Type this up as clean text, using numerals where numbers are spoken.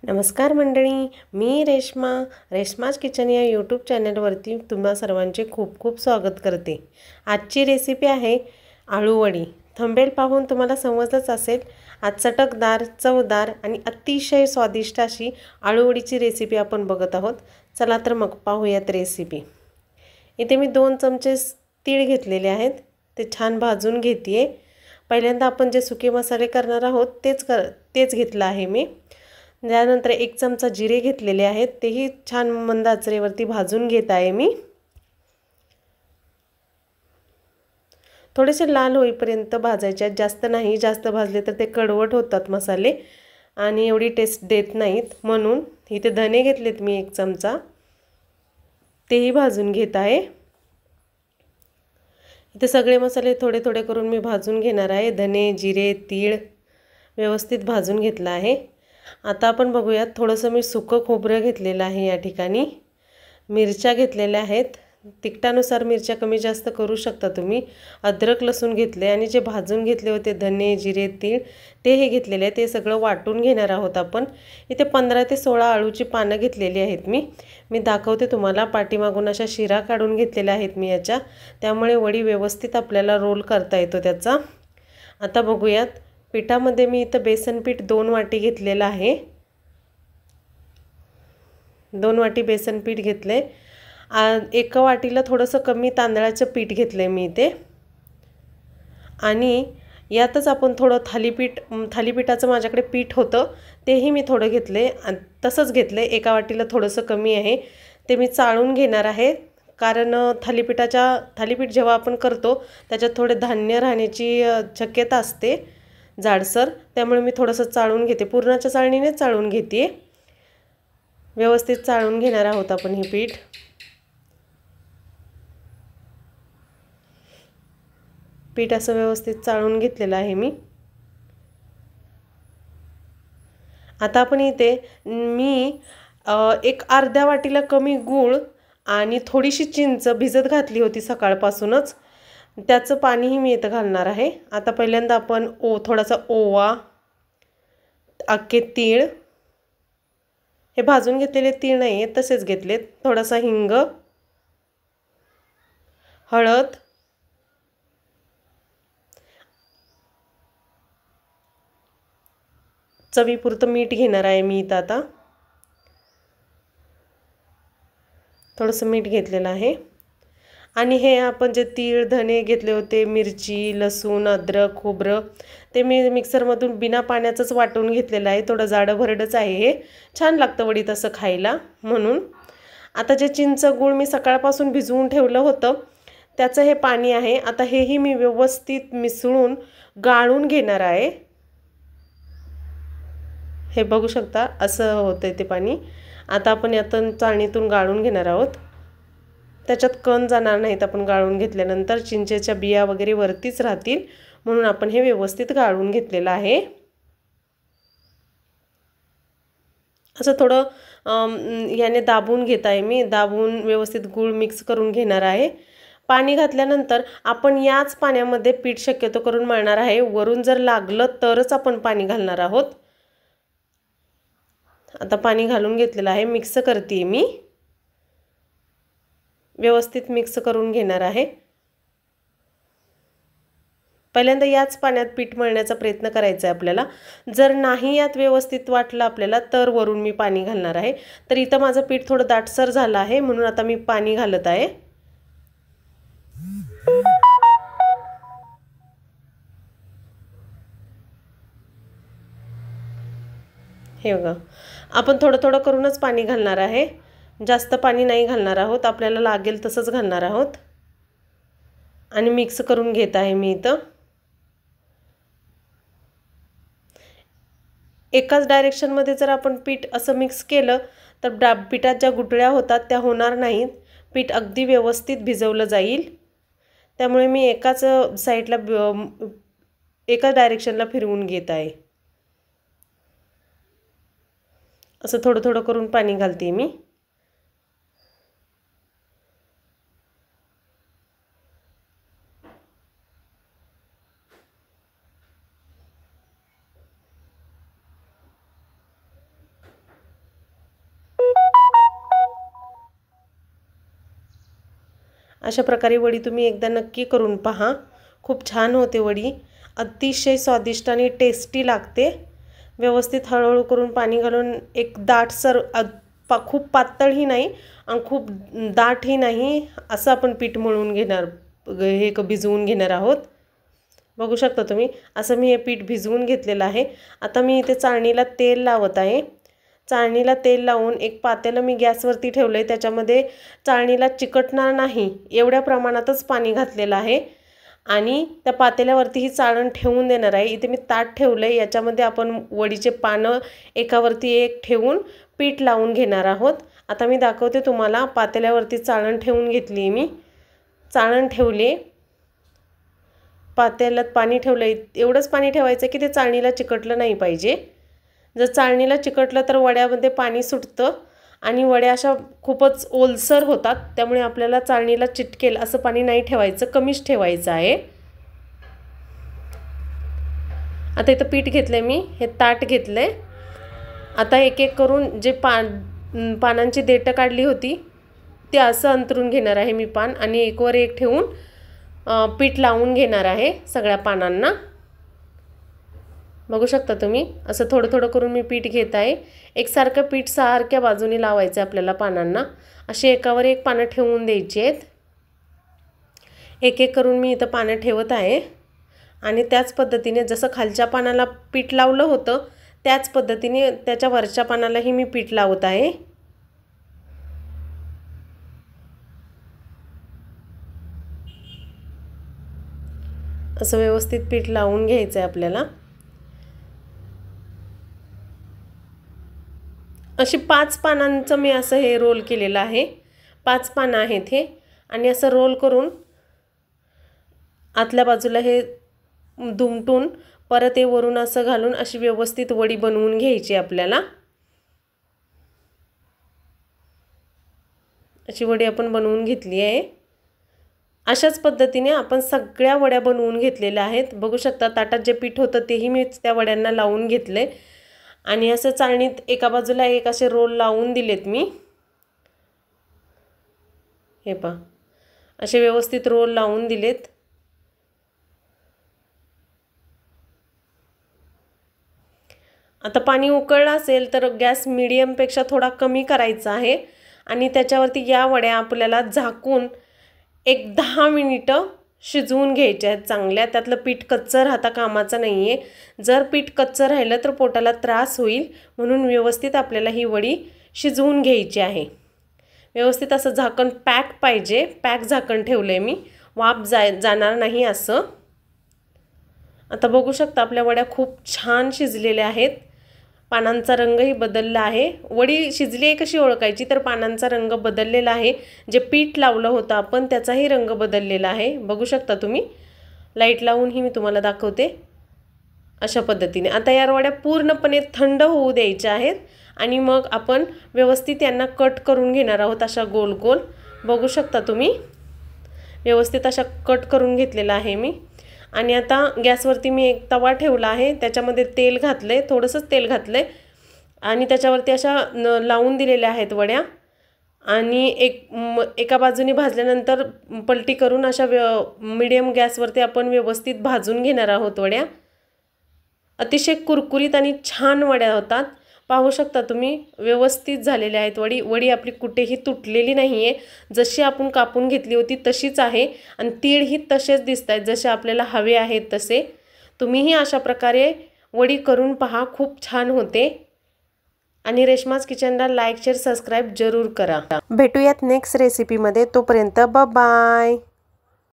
नमस्कार मंडळी, मी रेश्माज किचन या यूट्यूब चॅनलवरती तुम्हा सर्वांचे खूप खूप स्वागत करते। आजची रेसिपी आहे आळूवडी। थंबनेल पाहून तुम्हाला समजलंच असेल, आज चटकदार, चवदार आणि अतिशय स्वादिष्ट अशी आळूवडीची रेसिपी आपण बघत आहोत। चला तर मग पाहूयात रेसिपी। इथे मी 2 चमचे तीळ घेतलेले आहेत, ते छान भाजून घेतेय। पहिल्यांदा आपण जे सुके मसाले करणार आहोत तेच घेतलं आहे मी। त्यानंतर 1 चमचा जिरे घेतलेले आहेत, तेही छान मंद आचेवरती भाजून घेत आहे मी। थोडेसे लाल होईपर्यंत भाजायचे, जास्त नाही, जास्त भाजले तर ते कडवट होतात मसाले आणि एवढी टेस्ट देत नाहीत। म्हणून इथे धने घेतलेत मी 1 चमचा, तेही भाजून घेत आहे। इथे सगळे मसाले थोडे थोडे करून मी भाजून घेणार आहे। धने, जिरे, तीळ व्यवस्थित भाजून घेतला आहे। आता आपण बघूयात, थोडंसं मी सुकं खोबरं घेतलेलं आहे या ठिकाणी। मिरच्या घेतलेल्या आहेत, तिखटानुसार मिरच्या कमी जास्त करू शकता तुम्ही। अद्रक लसूण घेतले आणि जे भाजून घेतले होते धने, जिरे, तीळ तेही घेतलेले आहे, ते सगळं वाटून घेणार आहोत आपण। इथे 15 ते 16 आळूची पानं घेतलेली आहेत मी दाखवते तुम्हाला। पाठीमागून अशा शिरा काढून घेतलेल्या आहेत मी याच्या, त्यामुळे वडी व्यवस्थित आपल्याला रोल करता येतो त्याचा। आता बघूयात, पिठामध्ये मी इथं बेसन पीठ 2 वाटी घेतलेलं आहे। 2 वाटी बेसन पीठ घेतले। 1 वाटीला थोडंसं कमी तांदळाचं पीठ घेतले मी इथे। आणि यातच आपण थोडं थालीपीठाचं माझ्याकडे पीठ होतं, तेही मी थोडं घेतले। तसंच घेतले, 1 वाटीला थोडंसं कमी आहे, ते मी चाळून घेणार आहे। कारण थालीपीठ जेव्हा आपण करतो त्याच्यात थोडे धान्य राहण्याची शक्यता असते जाडसर, त्यामुळे मी थोडंसं चाळून घेते। पूर्णाच्या चाळणीने चाळून घेते। व्यवस्थित चाळून घेणार आहोत आपण हे पीठ। पीठ असं व्यवस्थित चाळून घेतलेलं आहे मी। आता आपण इथे एक अर्ध्या वाटीला कमी गूळ आणि थोडीशी चिंच भिजत घातली होती सकाळपासूनच, त्याचं पाणीही मी इथं घालणार आहे। आता पहिल्यांदा आपण थोडासा ओवा, अख्खे तीळ, हे भाजून घेतलेले तीळ नाही आहेत, तसेच घेतलेत, थोडासा हिंग, हळद, चवीपुरतं मीठ घेणार आहे मी इथं। आता थोडंसं मीठ घेतलेलं आहे। आणि हे आपण जे तीळ धने घेतले होते, मिरची, लसूण, अद्रक, खोबरं, ते मी मिक्सरमधून बिना पाण्याचंच वाटून घेतलेलं आहे। थोडं जाडं भरडच आहे, हे छान लागतं वडी तसं खायला म्हणून। आता जे चिंच गूळ मी सकाळपासून भिजवून ठेवलं होतं त्याचं हे पाणी आहे। आता हेही मी व्यवस्थित मिसळून गाळून घेणार आहे। हे बघू शकता, असं होतंय ते पाणी। आता आपण यातून चाळणीतून गाळून घेणार आहोत, त्याच्यात कण जाणार नाहीत। आपण गाळून घेतल्यानंतर चिंचेच्या बिया वगैरे वरतीच राहतील, म्हणून आपण हे व्यवस्थित गाळून घेतलेलं आहे। असं थोडं याने दाबून घेत आहे मी, दाबून व्यवस्थित गूळ मिक्स करून घेणार आहे। पाणी घातल्यानंतर आपण याच पाण्यामध्ये पीठ शक्यतो करून मळणार आहे। वरून जर लागलं तरच आपण पाणी घालणार आहोत। आता पाणी घालून घेतलेलं आहे, मिक्स करते मी, व्यवस्थित मिक्स करून घेणार आहे। पहिल्यांदा याच पाण्यात पीठ मळण्याचा प्रयत्न करायचा आहे आपल्याला। जर नाही यात व्यवस्थित वाटलं आपल्याला तर वरून मी पाणी घालणार आहे। तर इथं माझं पीठ थोडं दाटसर झालं आहे, म्हणून आता मी पाणी घालत आहे। हे बघा, आपण थोडं थोडं करूनच पाणी घालणार आहे, जास्त पाणी नाही घालणार आहोत, आपल्याला लागेल तसंच घालणार आहोत। आणि मिक्स करून घेत आहे मी इथं। एकाच डायरेक्शनमध्ये जर आपण पीठ असं मिक्स केलं तर पिठात ज्या गुठळ्या होतात त्या होणार नाहीत, पीठ अगदी व्यवस्थित भिजवलं जाईल। त्यामुळे मी एकाच डायरेक्शनला फिरवून घेत आहे। असं थोडं थोडं करून पाणी घालते मी। अशा प्रकारे वडी तुम्ही एकदा नक्की करून पहा, खूप छान होते वडी, अतिशय स्वादिष्ट आणि टेस्टी लागते। व्यवस्थित हळूहळू करून पाणी घालून एक दाटसर, खूप पातळही नाही आणि खूप दाटही नाही असं आपण पीठ मळून घेणार, हे भिजवून घेणार आहोत। बघू शकता तुम्ही, असं मी हे पीठ भिजवून घेतलेलं आहे। आता मी इथे चाळणीला तेल लावत आहे। चाळणीला तेल लावून एक पातेलं मी गॅसवरती ठेवलं आहे, त्याच्यामध्ये चाळणीला चिकटणार नाही एवढ्या प्रमाणातच पाणी घातलेलं आहे आणि त्या पातेल्यावरती ही चाळण ठेवून देणार आहे। इथे मी ताट ठेवलं आहे, याच्यामध्ये आपण वडीचे पानं एकावरती एक ठेवून पीठ लावून घेणार आहोत। आता मी दाखवते तुम्हाला, पातेल्यावरती चाळण ठेवून घेतली, मी चाळण ठेवली, पातेल्यात पाणी ठेवलं आहे। एवढंच पाणी ठेवायचं की ते चाळणीला चिकटलं नाही पाहिजे। जर चाळणीला चिकटलं तर वड्यामध्ये पाणी सुटतं आणि वड्या अशा खूपच ओलसर होतात, त्यामुळे आपल्याला चाळणीला चिटकेल असं पाणी नाही ठेवायचं, कमीच ठेवायचं आहे। आता इथं पीठ घेतलंय मी, हे ताट घेतलंय। आता एक एक करून जे पानांची देठं काढली होती ते असं अंतरून घेणार आहे मी पान, आणि एकवर एक ठेवून पीठ लावून घेणार आहे सगळ्या पानांना। बघू शकता तुम्ही, असं थोडं थोडं करून मी पीठ घेत आहे। एकसारखं पीठ सारख्या बाजूने लावायचं आपल्याला पानांना, असे एकावर एक पानं ठेवून द्यायची आहेत। एक एक करून मी इथं पानं ठेवत आहे आणि त्याच पद्धतीने जसं खालच्या पानाला पीठ लावलं होतं त्याच पद्धतीने त्याच्या वरच्या पानालाही मी पीठ लावत आहे। असं व्यवस्थित पीठ लावून घ्यायचं आहे आपल्याला। अशी 5 पानांचं मी असं हे रोल केलेलं आहे, 5 पानं आहेत हे, आणि असं रोल करून आतल्या बाजूला हे दुमटून परत हे वरून असं घालून अशी व्यवस्थित वडी बनवून घ्यायची आपल्याला। अशी वडी आपण बनवून घेतली आहे। अशाच पद्धतीने आपण सगळ्या वड्या बनवून घेतलेल्या आहेत। बघू शकता ताटात जे पीठ होतं तेही मी त्या वड्यांना लावून घेतले आणि असं चाळणीत एका बाजूला एक असे रोल लावून दिलेत मी। हे पहा, असे व्यवस्थित रोल लावून दिलेत। आता पाणी उकळलं असेल तर गॅस मीडियमपेक्षा थोडा कमी करायचा आहे आणि त्याच्यावरती या वड्या आपल्याला झाकून एक 10 मिनिटं शिजवून घ्यायच्या आहेत चांगल्या। त्यातलं पीठ कच्चं राहता कामाचं नाही आहे। जर पीठ कच्चं राहिलं तर पोटाला त्रास होईल, म्हणून व्यवस्थित आपल्याला ही वडी शिजवून घ्यायची आहे। व्यवस्थित असं झाकण पॅक पाहिजे, पॅक झाकण ठेवलं आहे मी, वाफ जाणार नाही असं। आता बघू शकता आपल्या वड्या खूप छान शिजलेल्या आहेत, पानांचा रंगही बदलला आहे। वडी शिजली आहे कशी ओळखायची, तर पानांचा रंग बदललेला आहे, जे पीठ लावलं होतं आपण त्याचाही रंग बदललेला आहे। बघू शकता तुम्ही, लाईट लावूनही मी तुम्हाला दाखवते। अशा पद्धतीने आता या वड्या पूर्णपणे थंड होऊ द्यायच्या आहेत आणि मग आपण व्यवस्थित यांना कट करून घेणार आहोत, अशा गोल गोल। बघू शकता तुम्ही, व्यवस्थित अशा कट करून घेतलेला आहे मी। आणि आता गॅसवरती मी एक तवा ठेवला आहे, त्याच्यामध्ये तेल घातले, थोडंसंच तेल घातले आणि त्याच्यावरती अशा लावून दिलेल्या आहेत वड्या, आणि एका बाजूने भाजल्यानंतर पलटी करून अशा मीडियम गॅसवरती आपण व्यवस्थित भाजून घेणार आहोत वड्या। अतिशय कुरकुरीत आणि छान वड्या होतात। पाहू शकता तुम्ही, व्यवस्थित झालेल्या आहेत वडी। वडी आपली कुठेही तुटलेली नाही आहे, जशी आपण कापून घेतली होती तशीच आहे आणि तीळही तसेच दिसत आहेत जसे आपल्याला हवे आहेत तसे। तुम्हीही अशा प्रकारे वडी करून पहा, खूप छान होते। आणि रेश्माज किचनला लाईक शेअर सबस्क्राईब जरूर करा। भेटूयात नेक्स्ट रेसिपीमध्ये, तोपर्यंत बाय बाय।